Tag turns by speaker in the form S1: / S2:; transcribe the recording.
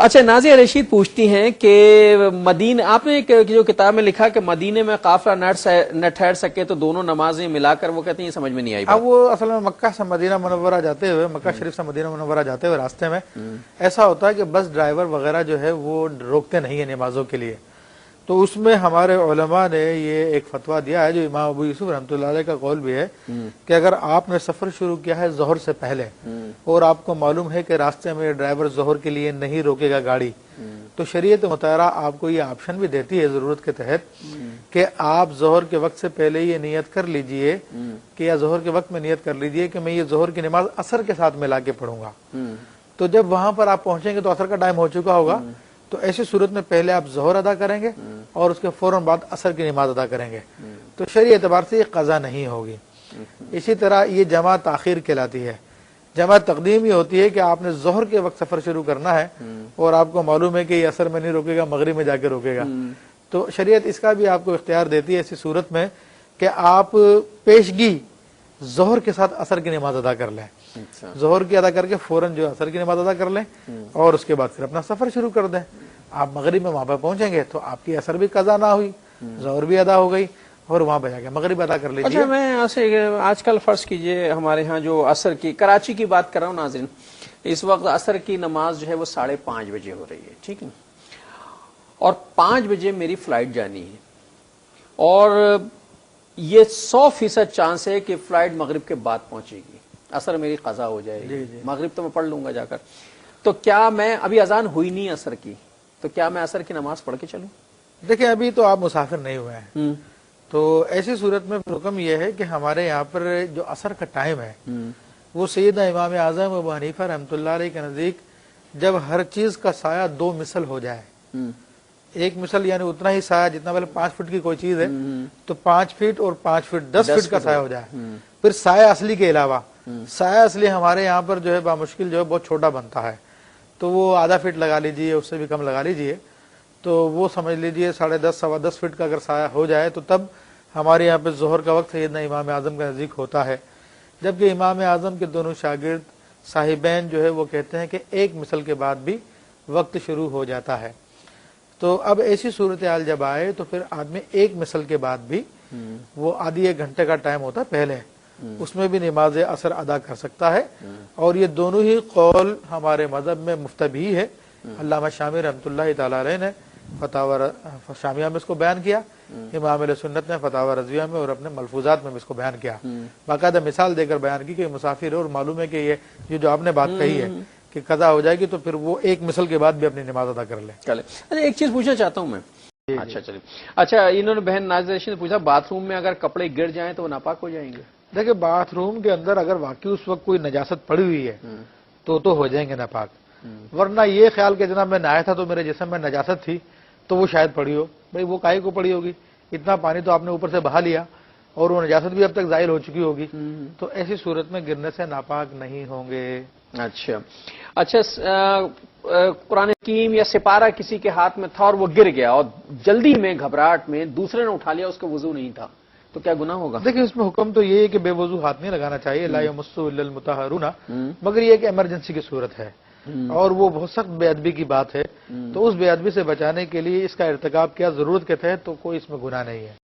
S1: اچھا نازیہ رشید پوچھتی ہیں کہ مدینہ آپ نے جو کتاب میں لکھا کہ مدینے میں قافلہ نہ ٹھہر سکے تو دونوں نمازیں ملا کر، وہ کہتے ہیں یہ سمجھ میں نہیں آئی بات۔
S2: اب وہ اصل میں مکہ سے مدینہ منورہ جاتے ہوئے، مکہ شریف سے مدینہ منورہ جاتے ہوئے راستے میں ایسا ہوتا ہے کہ بس ڈرائیور وغیرہ جو ہے وہ روکتے نہیں ہیں نمازوں کے لیے، تو اس میں ہمارے علماء نے یہ ایک فتویٰ دیا ہے جو امام ابو یوسف رحمۃ اللہ علیہ کا قول بھی ہے کہ اگر آپ نے سفر شروع کیا ہے ظہر سے پہلے اور آپ کو معلوم ہے کہ راستے میں ڈرائیور ظہر کے لیے نہیں روکے گا گاڑی، تو شریعت مطالعہ آپ کو یہ آپشن بھی دیتی ہے ضرورت کے تحت کہ آپ ظہر کے وقت سے پہلے یہ نیت کر لیجئے کہ یا ظہر کے وقت میں نیت کر لیجئے کہ میں یہ ظہر کی نماز عصر کے ساتھ ملا کے پڑھوں گا۔ تو جب وہاں پر آپ پہنچیں گے تو عصر کا ٹائم ہو چکا ہوگا، تو ایسی صورت میں پہلے آپ ظہر ادا کریں گے اور اس کے فوراً بعد عصر کی نماز ادا کریں گے، تو شرعی اعتبار سے یہ قضا نہیں ہوگی۔ اسی طرح یہ جمع تاخیر کہلاتی ہے۔ جمع تقدیم یہ ہوتی ہے کہ آپ نے ظہر کے وقت سفر شروع کرنا ہے اور آپ کو معلوم ہے کہ یہ عصر میں نہیں روکے گا، مغرب میں جا کے روکے گا، تو شریعت اس کا بھی آپ کو اختیار دیتی ہے ایسی صورت میں کہ آپ پیشگی ظہر کے ساتھ عصر کی نماز ادا کر لیں، ظہر کی ادا کر کے فوراً جو عصر کی نماز ادا کر لیں اور اس کے بعد پھر اپنا سفر شروع کر دیں۔ آپ مغرب میں وہاں پہ پہنچیں گے تو آپ کی عصر بھی قضا نہ ہوئی، ظہر بھی ادا ہو گئی اور وہاں پہ جا کے مغرب ادا کر لیجیے۔
S1: اچھا میں آج کل فرض کیجئے ہمارے ہاں جو عصر کی، کراچی کی بات کر رہا ہوں ناظرین، اس وقت عصر کی نماز جو ہے وہ 5:30 بجے ہو رہی ہے، ٹھیک ہے، اور 5 بجے میری فلائٹ جانی ہے اور یہ 100% چانس ہے کہ فلائٹ مغرب کے بعد پہنچے گی، عصر میری قضا ہو جائے گی، مغرب تو میں پڑھ لوں گا جا کر، تو کیا میں ابھی اذان ہوئی نہیں عصر کی، تو کیا میں عصر کی نماز پڑھ کے چلوں؟
S2: دیکھیں ابھی تو آپ مسافر نہیں ہوئے ہیں، تو ایسی صورت میں حکم یہ ہے کہ ہمارے یہاں پر جو عصر کا ٹائم ہے وہ سیدنا امام اعظم ابو حنیفہ رحمۃ اللہ علیہ کے نزدیک جب ہر چیز کا سایہ 2 مثل ہو جائے، 1 مثل یعنی اتنا ہی سایہ جتنا پہلے 5 فٹ کی کوئی چیز ہے تو 5 فٹ اور 5 فٹ 10 فٹ کا سایہ ہو جائے، پھر سایہ اصلی کے علاوہ سایہ اصلی ہمارے یہاں پر جو ہے بامشکل جو ہے بہت چھوٹا بنتا ہے، تو وہ آدھا فٹ لگا لیجئے، اس سے بھی کم لگا لیجئے، تو وہ سمجھ لیجئے 10.5 سوا 10 فٹ کا اگر سایہ ہو جائے تو تب ہمارے یہاں پہ ظہر کا وقت سیدنا امام اعظم کے نزدیک ہوتا ہے، جبکہ امام اعظم کے دونوں شاگرد صاحبین جو ہے وہ کہتے ہیں کہ 1 مثل کے بعد بھی وقت شروع ہو جاتا ہے۔ تو اب ایسی صورتحال جب آئے تو پھر آدمی 1 مثل کے بعد بھی وہ آدھی 1 گھنٹے کا ٹائم ہوتا ہے پہلے، اس میں بھی نماز عصر ادا کر سکتا ہے، اور یہ دونوں ہی قول ہمارے مذہب میں مفتبی ہے۔ علامہ شامی رحمۃ اللہ تعالی علیہ نے فتاوی شامیہ میں اس کو بیان کیا، امام اہل سنت نے فتاوی رضویہ میں اور اپنے ملفوظات میں بھی اس کو بیان کیا، باقاعدہ مثال دے کر بیان کی کہ مسافر ہے اور معلوم ہے کہ یہ جو آپ نے بات کہی ہے کہ قضا ہو جائے گی تو پھر وہ 1 مثل کے بعد بھی اپنی نماز ادا کر لے۔
S1: اچھا ایک چیز پوچھنا چاہتا ہوں میں، اچھا چلیے، اچھا انہوں نے بہن نازیہ رشید نے پوچھا باتھ روم میں اگر کپڑے گر جائیں تو وہ ناپاک ہو جائیں گے؟
S2: دیکھیں باتھ روم کے اندر اگر واقعی اس وقت کوئی نجاست پڑی ہوئی ہے تو ہو جائیں گے ناپاک، ورنہ یہ خیال کہ جناب میں نہایا تھا تو میرے جسم میں نجاست تھی تو وہ شاید پڑی ہو، بھئی وہ کاہے کو پڑی ہوگی، اتنا پانی تو آپ نے اوپر سے بہا لیا اور وہ نجاست بھی اب تک زائل ہو چکی ہوگی، تو ایسی صورت میں گرنے سے ناپاک نہیں ہوں گے۔
S1: اچھا قرآن حکیم یا سپارہ کسی کے ہاتھ میں تھا اور وہ گر گیا اور جلدی میں گھبراہٹ میں دوسرے نے اٹھا لیا، اس کا وضو نہیں تھا، تو کیا گناہ ہوگا؟
S2: دیکھیں اس میں حکم تو یہ ہے کہ بے وضو ہاتھ نہیں لگانا چاہیے، لا یمسہ الا المطہرون، مگر یہ کہ ایمرجنسی کی صورت ہے اور وہ بہت سخت بے ادبی کی بات ہے، تو اس بے ادبی سے بچانے کے لیے اس کا ارتکاب کیا ضرورت کے تحت، تو کوئی اس میں گناہ نہیں ہے۔